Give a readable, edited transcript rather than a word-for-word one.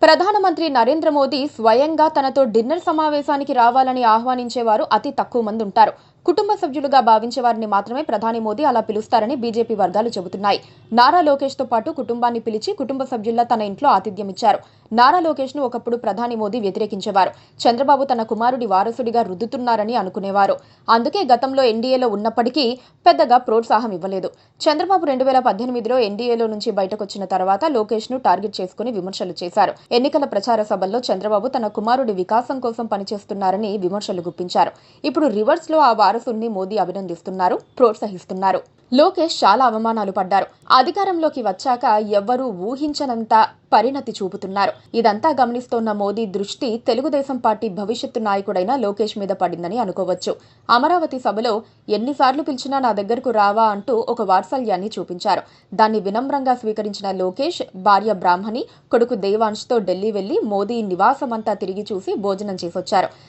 ప్రధానమంత్రి నరేంద్ర మోదీ స్వయంగా తనతో డిన్నర్ సమావేశానికి రావాలని ఆహ్వానించేవారు అతి తక్కువ మంది ఉంటారు. కుటుంబ సభ్యులుగా భావించే వారిని మాత్రమే ప్రధాని మోదీ అలా పిలుస్తారని బీజేపీ వర్గాలు చెబుతున్నాయి. నారా లోకేష్ తో పాటు కుటుంబాన్ని పిలిచి కుటుంబ సభ్యుల్లా తన ఇంట్లో ఆతిథ్యమిచ్చారు. నారా లోకేష్ ను ఒకప్పుడు ప్రధాని మోదీ వ్యతిరేకించేవారు. చంద్రబాబు తన కుమారుడి వారసుడిగా రుద్దుతున్నారని అనుకునేవారు. అందుకే గతంలో ఎన్డీఏలో ఉన్నప్పటికీ పెద్దగా ప్రోత్సాహం ఇవ్వలేదు. చంద్రబాబు 2018లో ఎన్డీఏలో నుంచి బయటకొచ్చిన తర్వాత లోకేష్ ను టార్గెట్ చేసుకుని విమర్శలు చేశారు. ఎన్నికల ప్రచార సభల్లో చంద్రబాబు తన కుమారుడి వికాసం కోసం పనిచేస్తున్నారని విమర్శలు గుప్పించారు. ఇప్పుడు రివర్స్ లో ఆ వారసుడిని మోదీ అభినందిస్తున్నారు, ప్రోత్సహిస్తున్నారు. లోకేష్ చాలా అవమానాలు పడ్డారు. అధికారంలోకి వచ్చాక ఎవ్వరూ ఊహించనంత పరిణతి చూపుతున్నారు. ఇదంతా గమనిస్తోన్న మోదీ దృష్టి తెలుగుదేశం పార్టీ భవిష్యత్తు నాయకుడైన లోకేష్ మీద పడిందని అనుకోవచ్చు. అమరావతి సభలో ఎన్నిసార్లు పిలిచినా నా దగ్గరకు రావా అంటూ ఒక వాత్సల్యాన్ని చూపించారు. దాన్ని వినమ్రంగా స్వీకరించిన లోకేష్ భార్య బ్రాహ్మణి, కొడుకు దేవాంశ్ తో ఢిల్లీ వెళ్లి మోదీ నివాసమంతా తిరిగి చూసి భోజనం చేసొచ్చారు.